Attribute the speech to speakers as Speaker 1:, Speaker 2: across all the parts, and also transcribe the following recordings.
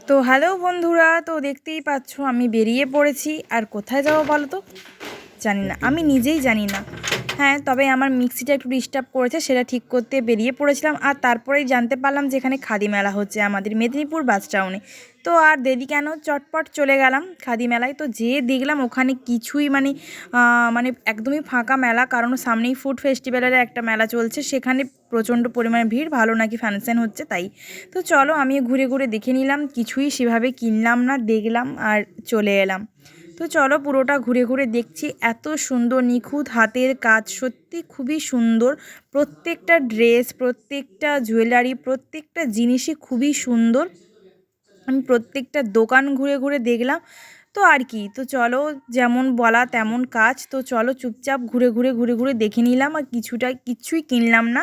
Speaker 1: তো হ্যালো বন্ধুরা, তো দেখতেই পাচ্ছ আমি বেরিয়ে পড়েছি। আর কোথায় যাবো বলো তো? জানি না, আমি নিজেই জানি না। হ্যাঁ, তবে আমার মিক্সিটা একটু ডিস্টার্ব করেছে, সেটা ঠিক করতে বেরিয়ে পড়েছিলাম। আর তারপরেই জানতে পারলাম যে এখানে খাদি মেলা হচ্ছে আমাদের মেদিনীপুর বাস টাউনে। তো আর দেরি কেন, চটপট চলে গেলাম খাদি মেলায়। তো যেয়ে দেখলাম ওখানে কিছুই মানে একদমই ফাঁকা মেলা, কারণ সামনেই ফুড ফেস্টিভ্যালের একটা মেলা চলছে, সেখানে প্রচণ্ড পরিমাণে ভিড়, ভালো নাকি ফাংশন হচ্ছে তাই। তো চলো আমি ঘুরে ঘুরে দেখে নিলাম, কিছুই সেভাবে কিনলাম না, দেখলাম আর চলে এলাম। তো চলো পুরোটা ঘুরে ঘুরে দেখছি। এত সুন্দর নিখুঁত হাতের কাজ, সত্যি খুবই সুন্দর। প্রত্যেকটা ড্রেস, প্রত্যেকটা জুয়েলারি, প্রত্যেকটা জিনিসই খুবই সুন্দর। আমি প্রত্যেকটা দোকান ঘুরে ঘুরে দেখলাম। তো আর কি, তো চলো, যেমন বলা তেমন কাজ। তো চলো চুপচাপ ঘুরে ঘুরে দেখে নিলাম, আর কিছুই কিনলাম না।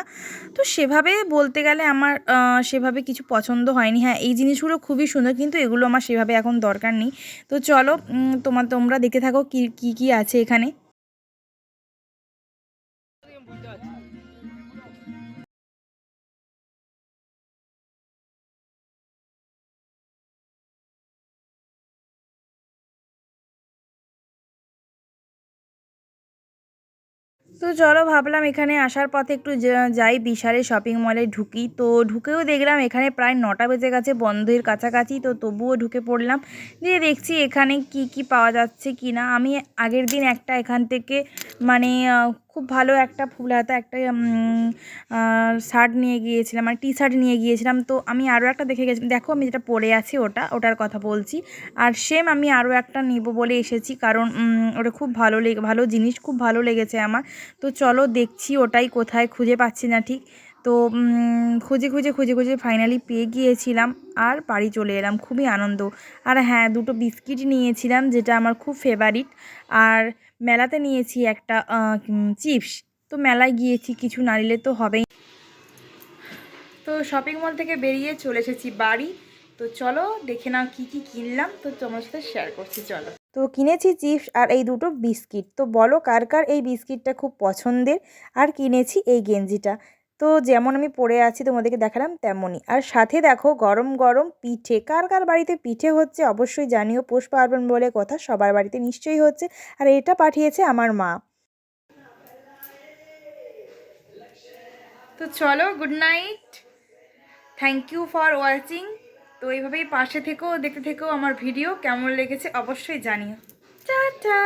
Speaker 1: তো সেভাবে বলতে গেলে আমার সেভাবে কিছু পছন্দ হয়নি। হ্যাঁ, এই জিনিসগুলো খুবই সুন্দর, কিন্তু এগুলো আমার সেভাবে এখন দরকার নেই। তো চলো, তোমরা দেখে থাকো কি কি কি আছে এখানে। তো চলো ভাবলাম এখানে আসার পথে একটু যাই বিশালে শপিং মলে ঢুকি। তো ঢুকেও দেখলাম এখানে প্রায় 9টা বেজে গেছে, বন্ধের কাছাকাছি। তো তবুও ঢুকে পড়লাম, দিয়ে দেখছি এখানে কি কি পাওয়া যাচ্ছে কি না। আমি আগের দিন একটা এখান থেকে মানে খুব ভালো একটা ফুল হাতা একটা শার্ট নিয়ে গিয়েছিলাম, মানে টি শার্ট নিয়ে গিয়েছিলাম। তো আমি আরও একটা দেখে গেছিলাম, দেখো আমি যেটা পরে আছি ওটার কথা বলছি। আর সেম আমি আরও একটা নিব বলে এসেছি, কারণ ওটা খুব ভালো জিনিস, খুব ভালো লেগেছে আমার। তো চলো দেখছি ওটাই কোথায়, খুঁজে পাচ্ছি না ঠিক। তো খুঁজে ফাইনালি পেয়ে গিয়েছিলাম, আর বাড়ি চলে এলাম, খুবই আনন্দ। আর হ্যাঁ, দুটো বিস্কিট নিয়েছিলাম, যেটা আমার খুব ফেভারিট। আর মেলাতে নিয়েছি একটা চিপস। তো মেলায় গিয়েছি, কিছু না নিলে তো হবেই। তো শপিং মল থেকে বেরিয়ে চলে এসেছি বাড়ি। তো চলো দেখে নাও কি কি কিনলাম, তো তোমার সাথে শেয়ার করছি, চলো। তো কিনেছি চিপস আর এই দুটো বিস্কিট। তো বলো কার কার এই বিস্কিটটা খুব পছন্দের। আর কিনেছি এই গেঞ্জিটা। তো যেমন আমি পরে আছি তোমাদেরকে দেখালাম তেমনই। আর সাথে দেখো গরম গরম পিঠে। কার কার বাড়িতে পিঠে হচ্ছে অবশ্যই জানিও, পৌষ পার্বণ বলে কথা, সবার বাড়িতে নিশ্চয়ই হচ্ছে। আর এটা পাঠিয়েছে আমার মা। তো চলো, good night, thank you for watching. তো এইভাবেই পাশে থেকো, দেখতে থেকো আমার ভিডিও, কেমন লেগেছে অবশ্যই জানিও। টাটা।